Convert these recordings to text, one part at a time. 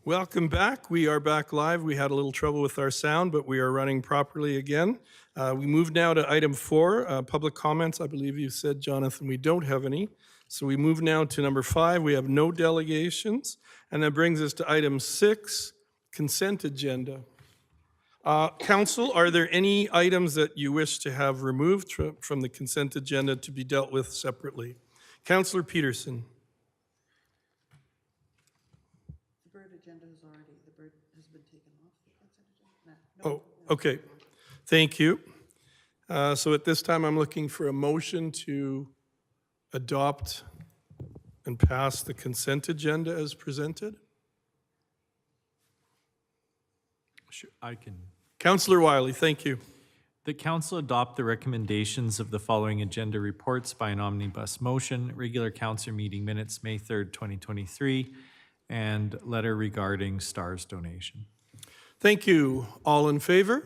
Welcome back. We are back live. We had a little trouble with our sound, but we are running properly again. We move now to item 4, public comments. I believe you said, Jonathan, we don't have any. So we move now to number 5. We have no delegations. And that brings us to item 6, consent agenda. Council, are there any items that you wish to have removed from the consent agenda to be dealt with separately? Councillor Peterson. The bird has been taken off the consent agenda? No. Okay. Thank you. So at this time, I'm looking for a motion to adopt and pass the consent agenda as presented. Sure, I can. Councillor Wiley, thank you. The council adopt the recommendations of the following agenda reports by an omnibus motion: regular council meeting minutes, May 3rd, 2023, and letter regarding STARS donation. Thank you. All in favor?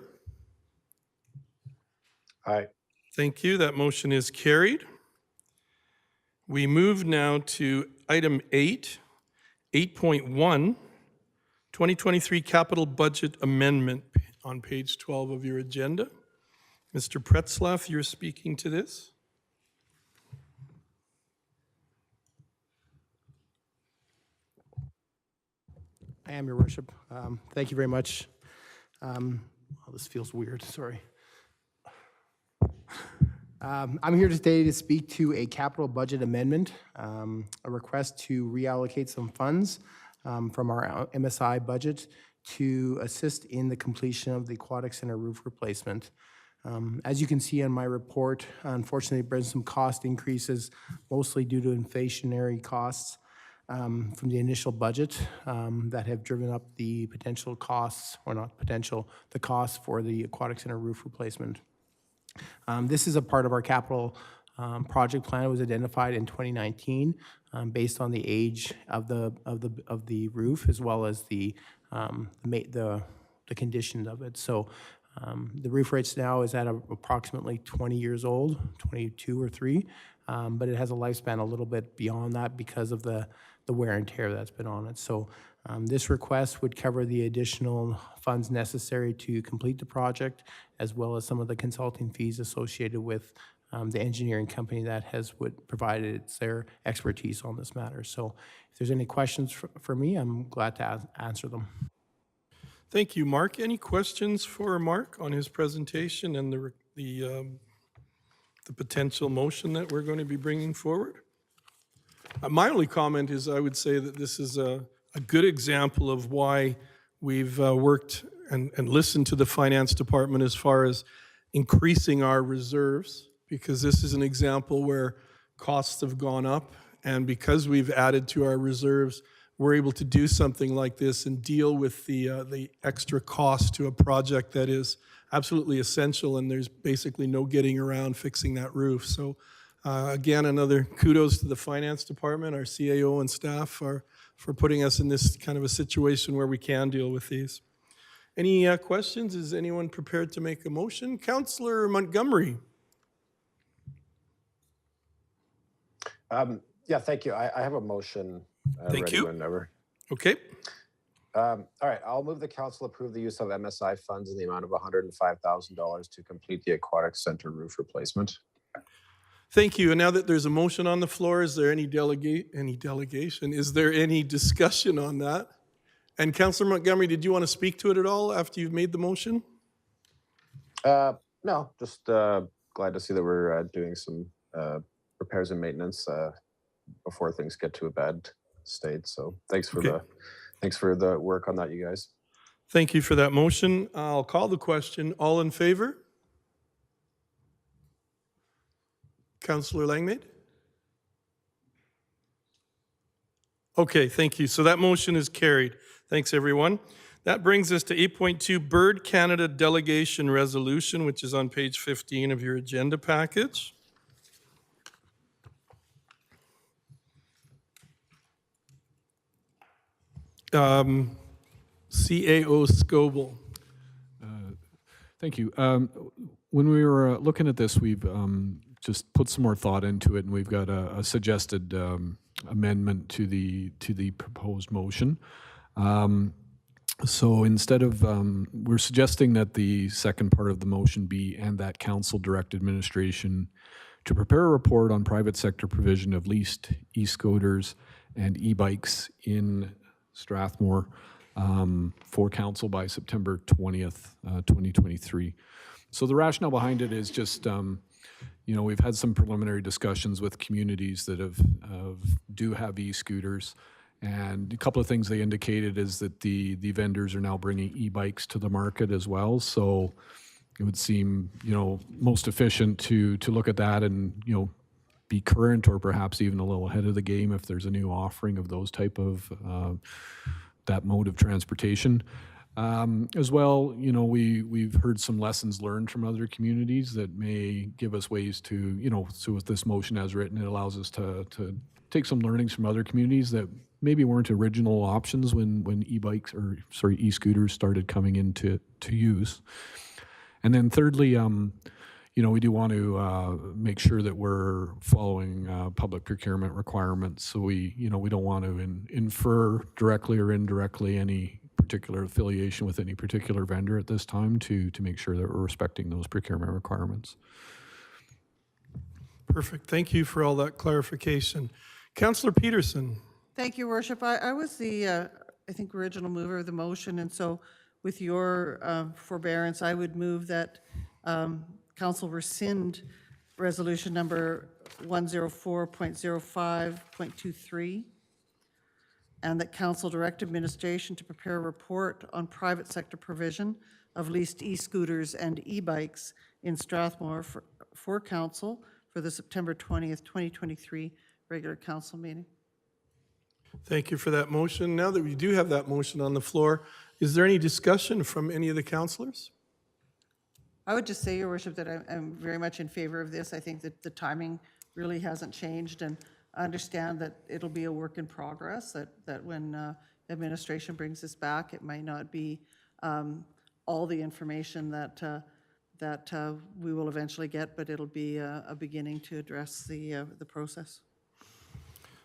Aye. Thank you. That motion is carried. We move now to item 8, 8.1, 2023 capital budget amendment on page 12 of your agenda. Mr. Pretzlaff, you're speaking to this. I am, Your Worship. Thank you very much. This feels weird, sorry. I'm here today to speak to a capital budget amendment, a request to reallocate some funds from our MSI budget to assist in the completion of the Aquatic Center roof replacement. As you can see on my report, unfortunately, there's some cost increases, mostly due to inflationary costs from the initial budget that have driven up the potential costs, or not potential, the costs for the Aquatic Center roof replacement. This is a part of our capital project plan. It was identified in 2019 based on the age of the roof, as well as the condition of it. So the roof rates now is at approximately 20 years old, 22 or 3, but it has a lifespan a little bit beyond that because of the wear and tear that's been on it. So this request would cover the additional funds necessary to complete the project, as well as some of the consulting fees associated with the engineering company that has provided their expertise on this matter. So if there's any questions for me, I'm glad to answer them. Thank you, Mark. Any questions for Mark on his presentation and the potential motion that we're going to be bringing forward? My only comment is I would say that this is a good example of why we've worked and listened to the finance department as far as increasing our reserves, because this is an example where costs have gone up, and because we've added to our reserves, we're able to do something like this and deal with the extra cost to a project that is absolutely essential, and there's basically no getting around fixing that roof. So again, another kudos to the finance department, our CAO and staff for putting us in this kind of a situation where we can deal with these. Any questions? Is anyone prepared to make a motion? Councillor Montgomery. Yeah, thank you. I have a motion Thank ready you. whenever. Okay. All right, I'll move the council approve the use of MSI funds in the amount of $105,000 to complete the Aquatic Center roof replacement. Thank you. And now that there's a motion on the floor, is there any delegation? Is there any discussion on that? And Councillor Montgomery, did you want to speak to it at all after you've made the motion? No, just glad to see that we're doing some repairs and maintenance before things get to a bad state. So thanks for the work on that, you guys. Thank you for that motion. I'll call the question. All in favor? Councillor Langmaid? Okay, thank you. So that motion is carried. Thanks, everyone. That brings us to 8.2, Bird Canada Delegation Resolution, which is on page 15 of your agenda package. CAO Scoble. Thank you. When we were looking at this, we've just put some more thought into it, and we've got a suggested amendment to the proposed motion. So instead of, we're suggesting that the second part of the motion be, and that council direct administration to prepare a report on private sector provision of leased e-scooters and e-bikes in Strathmore for council by September 20th, 2023. So the rationale behind it is just, we've had some preliminary discussions with communities that do have e-scooters. And a couple of things they indicated is that the vendors are now bringing e-bikes to the market as well. So it would seem, most efficient to look at that and, be current or perhaps even a little ahead of the game if there's a new offering of those type of, that mode of transportation. As well, we've heard some lessons learned from other communities that may give us ways to, so with this motion as written, it allows us to take some learnings from other communities that maybe weren't original options when e-scooters started coming into use. And then thirdly, we do want to make sure that we're following public procurement requirements. So we don't want to infer directly or indirectly any particular affiliation with any particular vendor at this time to make sure that we're respecting those procurement requirements. Perfect. Thank you for all that clarification. Councillor Peterson. Thank you, Worship. I was the, I think, original mover of the motion, and so with your forbearance, I would move that council rescind resolution number 104.05.23, and that council direct administration to prepare a report on private sector provision of leased e-scooters and e-bikes in Strathmore for council for the September 20th, 2023 regular council meeting. Thank you for that motion. Now that we do have that motion on the floor, is there any discussion from any of the councillors? I would just say, Your Worship, that I'm very much in favor of this. I think that the timing really hasn't changed, and I understand that it'll be a work in progress, that when administration brings this back, it might not be all the information that we will eventually get, but it'll be a beginning to address the process.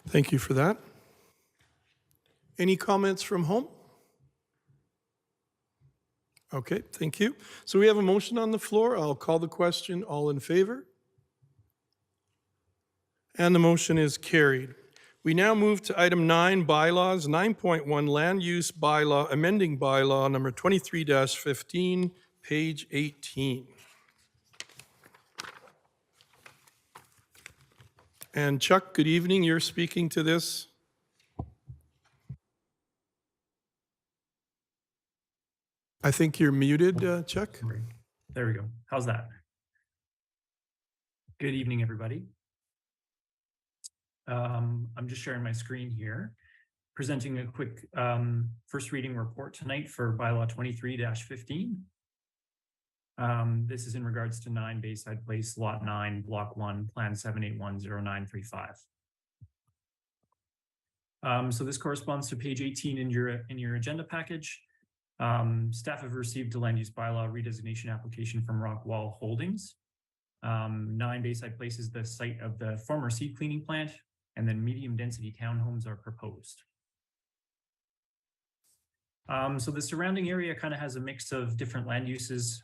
Thank you for that. Any comments from home? Okay, thank you. So we have a motion on the floor. I'll call the question. All in favor? And the motion is carried. We now move to item 9, bylaws, 9.1, land use bylaw, amending bylaw number 23-15, page 18. And Chuck, good evening. You're speaking to this. I think you're muted, Chuck. Great. There we go. How's that? Good evening, everybody. I'm just sharing my screen here, presenting a quick first reading report tonight for bylaw 23-15. This is in regards to 9 Bayside Place, Lot 9, Block 1, Plan 7810935. So this corresponds to page 18 in your agenda package. Staff have received a land use bylaw redesignation application from Rockwall Holdings. 9 Bayside Place is the site of the former seed cleaning plant, and then medium density townhomes are proposed. So the surrounding area kind of has a mix of different land uses.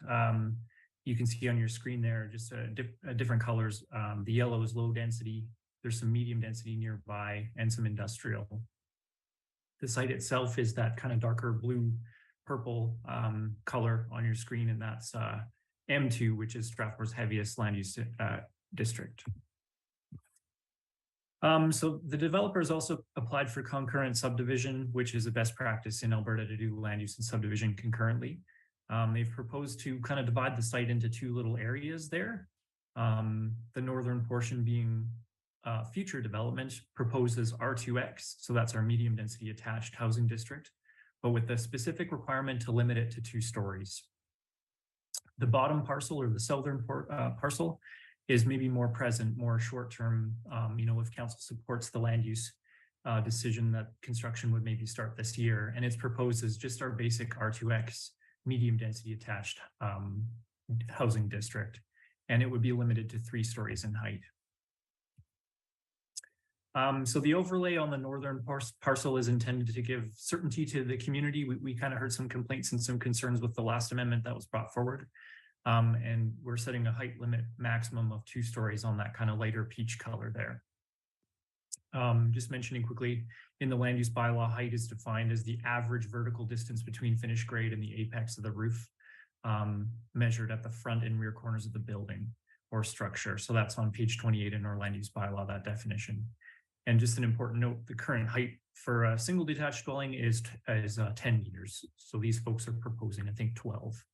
You can see on your screen there just different colors. The yellow is low density. There's some medium density nearby and some industrial. The site itself is that kind of darker blue purple color on your screen, and that's M2, which is Strathmore's heaviest land use district. So the developers also applied for concurrent subdivision, which is a best practice in Alberta to do land use and subdivision concurrently. They've proposed to kind of divide the site into 2 little areas there. The northern portion being future development proposes R2X, so that's our medium density attached housing district, but with the specific requirement to limit it to 2 stories. The bottom parcel, or the southern parcel, is maybe more present, more short-term, if council supports the land use decision that construction would maybe start this year. And it's proposed as just our basic R2X medium density attached housing district. And it would be limited to 3 stories in height. So the overlay on the northern parcel is intended to give certainty to the community. We kind of heard some complaints and some concerns with the last amendment that was brought forward. And we're setting a height limit maximum of 2 stories on that kind of lighter peach color there. Just mentioning quickly, in the land use bylaw, height is defined as the average vertical distance between finished grade and the apex of the roof, measured at the front and rear corners of the building or structure. So that's on page 28 in our land use bylaw, that definition. And just an important note, the current height for a single detached dwelling is 10 meters. So these folks are proposing, I think, 12.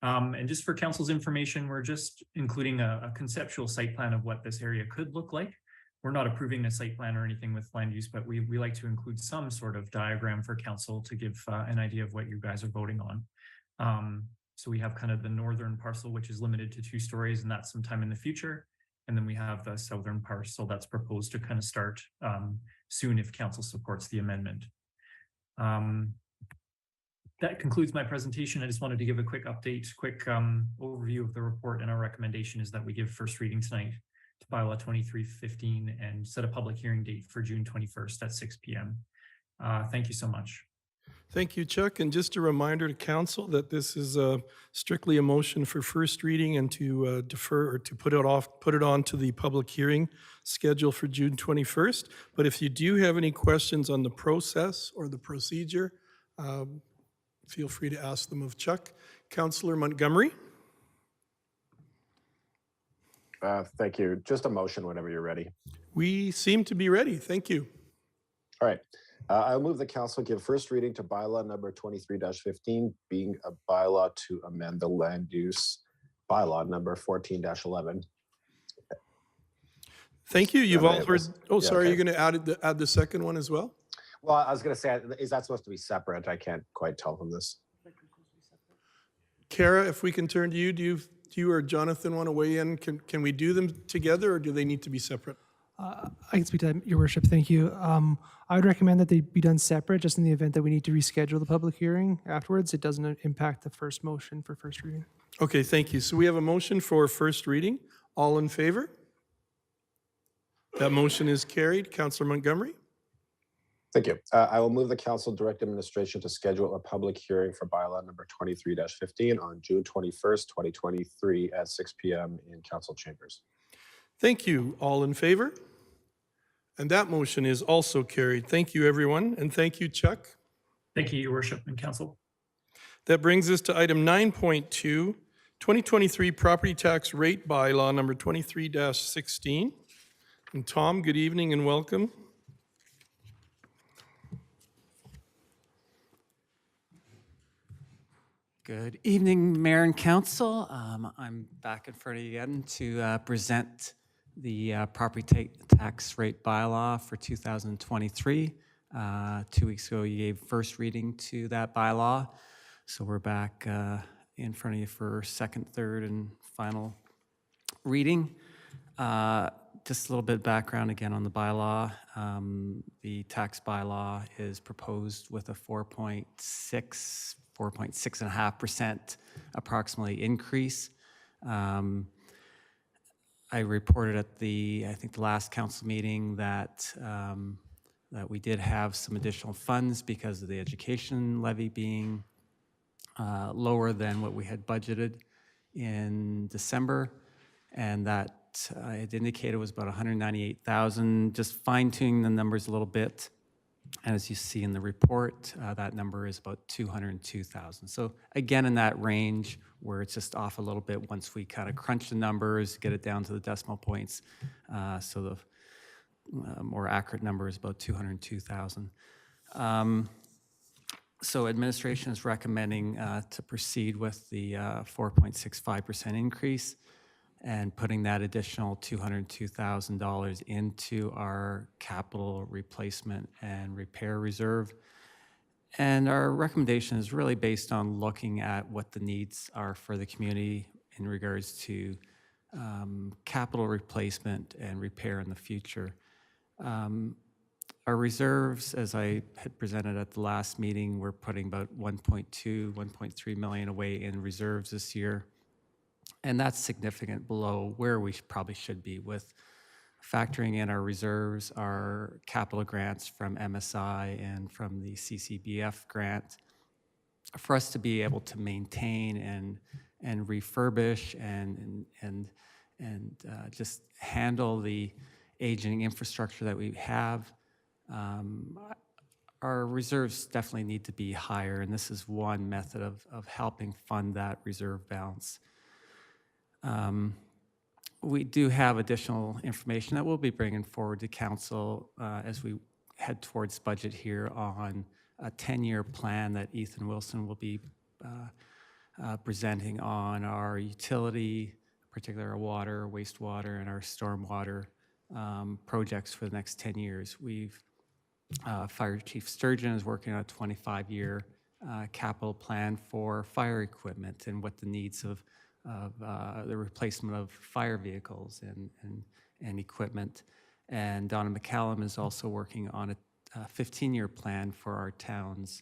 And just for council's information, we're just including a conceptual site plan of what this area could look like. We're not approving a site plan or anything with land use, but we like to include some sort of diagram for council to give an idea of what you guys are voting on. So we have kind of the northern parcel, which is limited to 2 stories, and that's sometime in the future. And then we have the southern parcel that's proposed to kind of start soon if council supports the amendment. That concludes my presentation. I just wanted to give a quick update, quick overview of the report, and our recommendation is that we give first reading tonight to bylaw 2315 and set a public hearing date for June 21st at 6 p.m. Thank you so much. Thank you, Chuck. And just a reminder to council that this is strictly a motion for first reading and to defer or to put it on to the public hearing schedule for June 21st. But if you do have any questions on the process or the procedure, feel free to ask them of Chuck. Councillor Montgomery. Thank you. Just a motion whenever you're ready. We seem to be ready. Thank you. All right. I'll move the council give first reading to bylaw number 23-15, being a bylaw to amend the land use bylaw number 14-11. Thank you. You've Yeah, all heard. Oh, yeah, sorry. okay. You're going to add the second one as well? Well, I was going to say, is that supposed to be separate? I can't quite tell from this. Kara, if we can turn to you, do you or Jonathan want to weigh in? Can we do them together or do they need to be separate? I can speak to that, Your Worship. Thank you. I would recommend that they be done separate, just in the event that we need to reschedule the public hearing afterwards. It doesn't impact the first motion for first reading. Okay, thank you. So we have a motion for first reading. All in favor? That motion is carried. Councillor Montgomery? Thank you. I will move the council direct administration to schedule a public hearing for bylaw number 23-15 on June 21st, 2023 at 6 p.m. in council chambers. Thank you. All in favor? And that motion is also carried. Thank you, everyone. And thank you, Chuck. Thank you, Your Worship and council. That brings us to item 9.2, 2023 property tax rate bylaw number 23-16. And Tom, good evening and welcome. Good evening, Mayor and Council. I'm back in front of you again to present the property tax rate bylaw for 2023. 2 weeks ago, you gave first reading to that bylaw. So we're back in front of you for second, third, and final reading. Just a little bit of background again on the bylaw. The tax bylaw is proposed with a 4.6.5% approximately increase. I reported at I think the last council meeting that that we did have some additional funds because of the education levy being lower than what we had budgeted in December, and that I had indicated was about 198,000. Just fine-tuning the numbers a little bit. And as you see in the report, that number is about 202,000. So again, in that range where it's just off a little bit once we kind of crunch the numbers, get it down to the decimal points. So the more accurate number is about 202,000. So administration is recommending to proceed with the 4.65% increase and putting that additional $202,000 into our capital replacement and repair reserve. And our recommendation is really based on looking at what the needs are for the community in regards to capital replacement and repair in the future. Our reserves, as I had presented at the last meeting, we're putting about 1.3 million away in reserves this year. And that's significant below where we probably should be with factoring in our reserves, our capital grants from MSI and from the CCBF grant, for us to be able to maintain and refurbish and just handle the aging infrastructure that we have. Our reserves definitely need to be higher, and this is one method of helping fund that reserve balance. We do have additional information that we'll be bringing forward to council as we head towards budget here on a 10-year plan that Ethan Wilson will be presenting on our utility, particularly our water, wastewater, and our stormwater projects for the next 10 years. Fire Chief Sturgeon is working on a 25-year capital plan for fire equipment and what the needs of the replacement of fire vehicles and equipment. And Donna McCallum is also working on a 15-year plan for our town's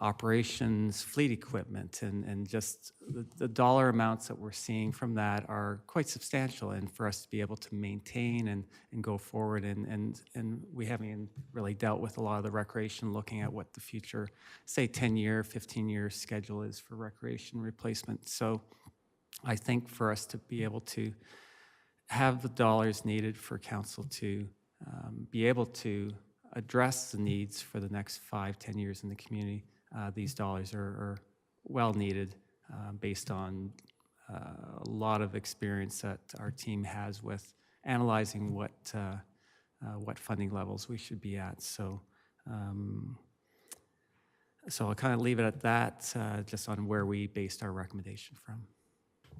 operations, fleet equipment, and just the dollar amounts that we're seeing from that are quite substantial, and for us to be able to maintain and go forward, and we haven't even really dealt with a lot of the recreation, looking at what the future, say 10-year, 15-year schedule is for recreation replacement. So I think for us to be able to have the dollars needed for council to be able to address the needs for the next 5-10 years in the community, these dollars are well needed based on a lot of experience that our team has with analyzing what funding levels we should be at. So, so I'll kind of leave it at that, just on where we based our recommendation from.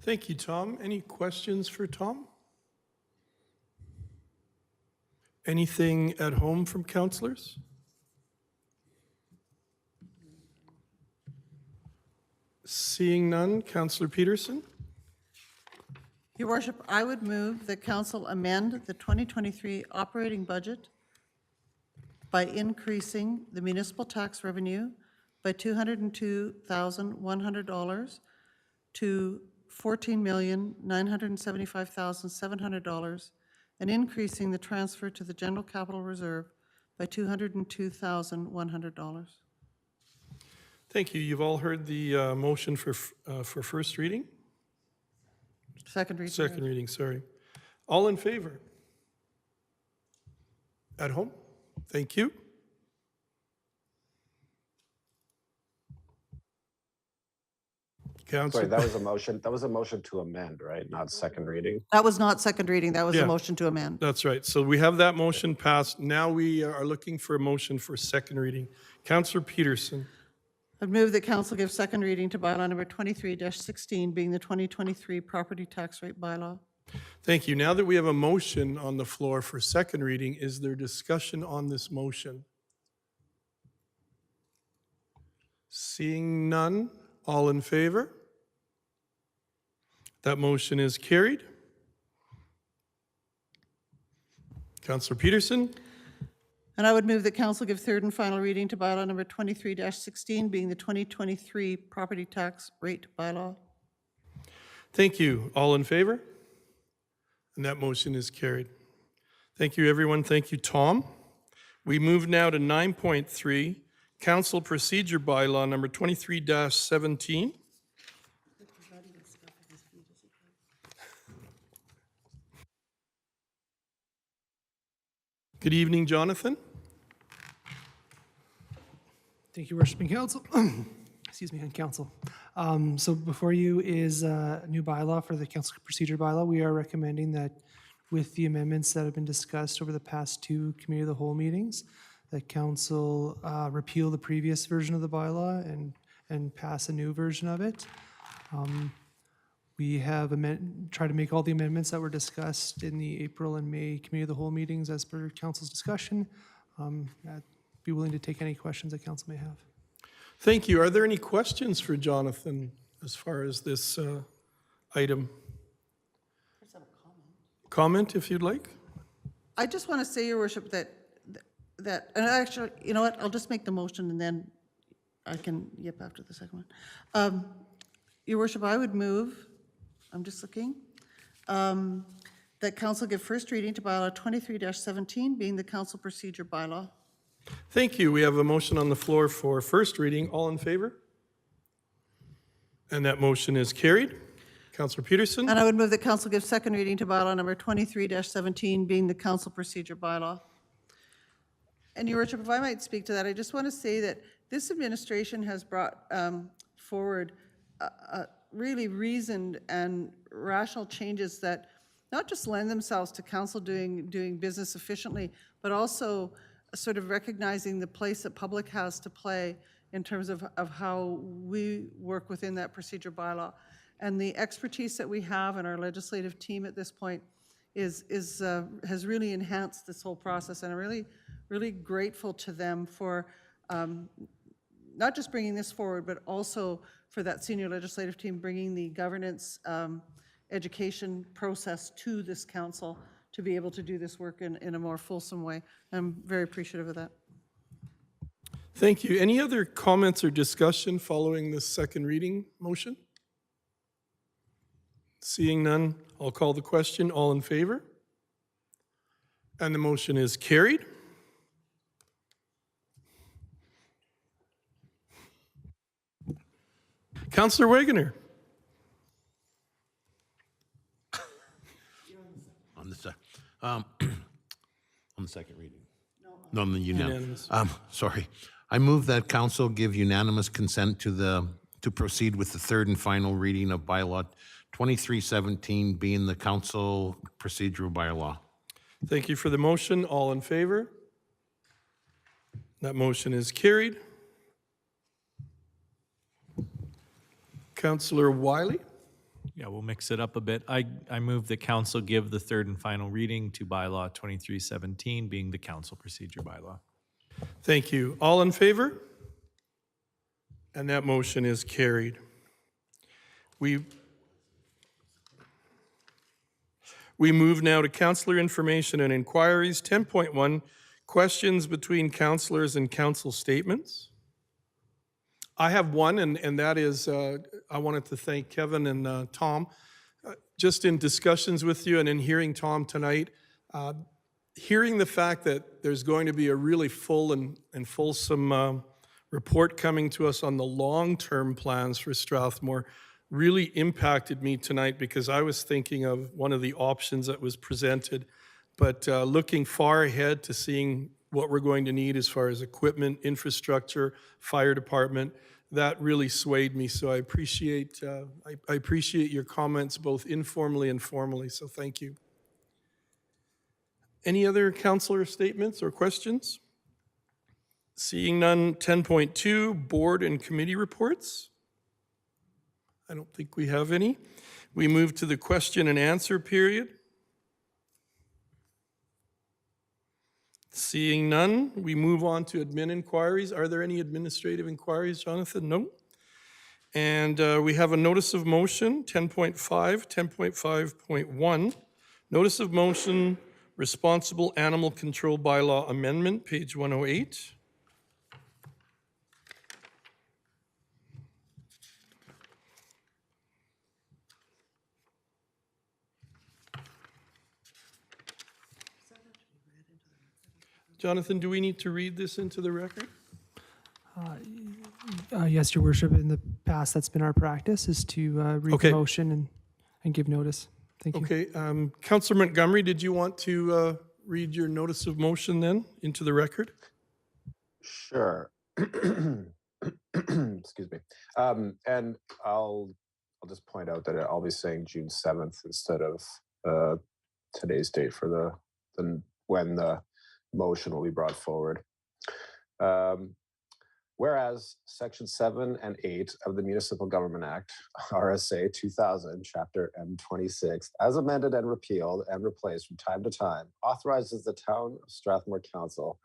Thank you, Tom. Any questions for Tom? Anything at home from councillors? Seeing none, Councillor Peterson? Your worship, I would move that council amend the 2023 operating budget by increasing the municipal tax revenue by $202,100 to $14,975,700, and increasing the transfer to the general capital reserve by $202,100. Thank you. You've all heard the motion for first reading? Second reading. Second reading, sorry. All in favor? At home? Thank you. Sorry, Councillor, that was a motion. That was a motion to amend, right? Not second reading. That was not second reading, that was Yeah. a motion to amend. that's right. So we have that motion passed. Now we are looking for a motion for second reading. Councillor Peterson. I'd move that council give second reading to bylaw number 23-16, being the 2023 property tax rate bylaw. Thank you. Now that we have a motion on the floor for second reading, is there discussion on this motion? Seeing none, all in favor? That motion is carried. Councillor Peterson? And I would move that council give third and final reading to bylaw number 23-16, being the 2023 property tax rate bylaw. Thank you. All in favor? And that motion is carried. Thank you, everyone. Thank you, Tom. We move now to 9.3, Council Procedure Bylaw number 23-17. Good evening, Jonathan. Thank you, Worshiping Council. Excuse me, and Council. So before you is a new bylaw for the council procedure bylaw. We are recommending that with the amendments that have been discussed over the past two committee of the whole meetings, that council repeal the previous version of the bylaw and pass a new version of it. We have tried to make all the amendments that were discussed in the April and May committee of the whole meetings as per council's discussion. I'd be willing to take any questions that council may have. Thank you. Are there any questions for Jonathan as far as this item? Comment, if you'd like. I just want to say, Your Worship, that, and actually, you know what, I'll just make the motion and then I can yip after the second one. Your Worship, I would move, I'm just looking, that council give first reading to bylaw 23-17, being the council procedure bylaw. Thank you. We have a motion on the floor for first reading. All in favor? And that motion is carried. Councillor Peterson? And I would move that council give second reading to bylaw number 23-17, being the council procedure bylaw. And Your Worship, if I might speak to that, I just want to say that this administration has brought forward really reasoned and rational changes that not just lend themselves to council doing business efficiently, but also sort of recognizing the place that public has to play in terms of how we work within that procedure bylaw. And the expertise that we have in our legislative team at this point has really enhanced this whole process. And I'm really grateful to them for not just bringing this forward, but also for that senior legislative team bringing the governance education process to this council to be able to do this work in a more fulsome way. I'm very appreciative of that. Thank you. Any other comments or discussion following this second reading motion? Seeing none, I'll call the question. All in favor? And the motion is carried. Councillor Wagoner. On the second reading? No, on the unanimous. Unanimous. Sorry. I move that council give unanimous consent to proceed with the third and final reading of bylaw 2317 being the council procedural bylaw. Thank you for the motion. All in favor? That motion is carried. Councillor Wiley. Yeah, we'll mix it up a bit. I move the council give the third and final reading to bylaw 2317, being the council procedure bylaw. Thank you. All in favor? And that motion is carried. We move now to councillor information and inquiries. 10.1, questions between councillors and council statements. I have one, and that is, I wanted to thank Kevin and Tom. Just in discussions with you and in hearing Tom tonight, hearing the fact that there's going to be a really full and fulsome report coming to us on the long-term plans for Strathmore really impacted me tonight, because I was thinking of one of the options that was presented, but looking far ahead to seeing what we're going to need as far as equipment, infrastructure, fire department, that really swayed me. So I appreciate your comments both informally and formally, so thank you. Any other councillor statements or questions? Seeing none. 10.2, board and committee reports. I don't think we have any. We move to the question and answer period. Seeing none, we move on to admin inquiries. Are there any administrative inquiries, Jonathan? No. And we have a notice of motion, 10.5, 10.5.1. Notice of motion, responsible animal control bylaw amendment, page 108. Jonathan, do we need to read this into the record? Yes, Your Worship, in the past, that's been our practice, is to read Okay. the motion and give notice. Thank you. Okay, Councillor Montgomery, did you want to read your notice of motion then into the record? Sure. Excuse me. And I'll just point out that I'll be saying June 7th instead of today's date for when the motion will be brought forward. Whereas Section 7 and 8 of the Municipal Government Act, RSA 2000, Chapter M26, as amended and repealed and replaced from time to time, authorizes the Town of Strathmore Council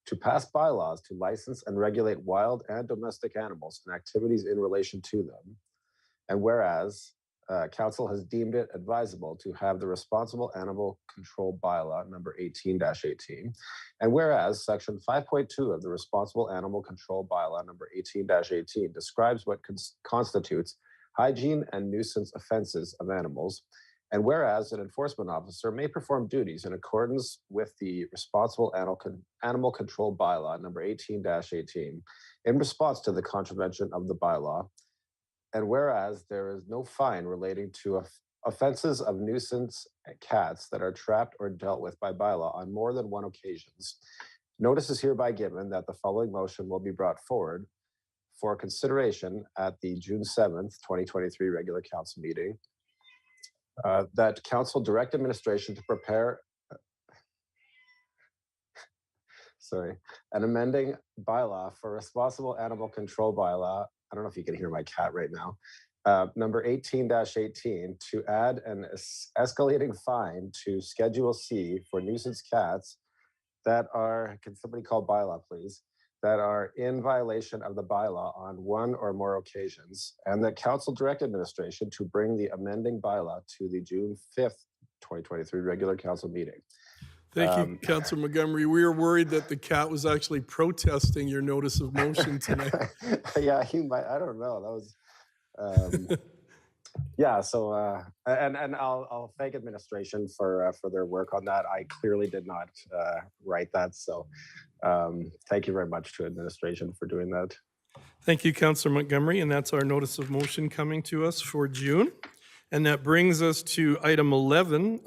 to pass bylaws to license and regulate wild and domestic animals and activities in relation to them. And whereas Council has deemed it advisable to have the Responsible Animal Control Bylaw number 18-18. And whereas Section 5.2 of the Responsible Animal Control Bylaw number 18-18 describes what constitutes hygiene and nuisance offenses of animals, And whereas an enforcement officer may perform duties in accordance with the Responsible Animal Control Bylaw number 18-18 in response to the contravention of the bylaw. And whereas there is no fine relating to offenses of nuisance cats that are trapped or dealt with by bylaw on more than one occasions, notice is hereby given that the following motion will be brought forward for consideration at the June 7th, 2023 regular council meeting. That council direct administration to prepare, an amending bylaw for responsible animal control bylaw. I don't know if you can hear my cat right now. Number 18-18 to add an escalating fine to Schedule C for nuisance cats that are, can somebody call bylaw please, that are in violation of the bylaw on one or more occasions, and that council direct administration to bring the amending bylaw to the June 5th, 2023 regular council meeting. Thank you, Councilor Montgomery. We were worried that the cat was actually protesting your notice of motion tonight. Yeah, he might, I don't know, that was, yeah, so, and I'll thank administration for their work on that. I clearly did not write that, so thank you very much to administration for doing that. Thank you, Councilor Montgomery, and that's our notice of motion coming to us for June. And that brings us to item 11.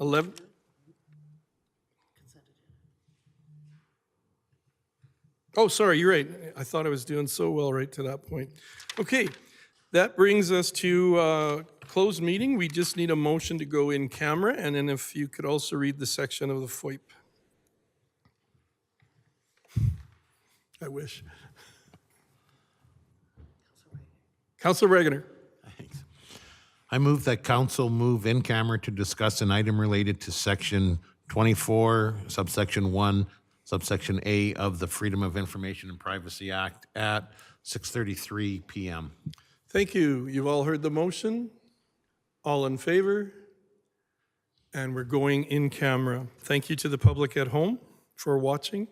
Oh, sorry, you're right. I thought I was doing so well right to that point. Okay, that brings us to closed meeting. We just need a motion to go in camera, and then if you could also read the section of the FOIP. I wish. Councilor Regener. I move that council move in camera to discuss an item related to section 24, subsection 1, subsection A of the Freedom of Information and Privacy Act at 6:33 p.m. Thank you. You've all heard the motion. All in favor? And we're going in camera. Thank you to the public at home for watching.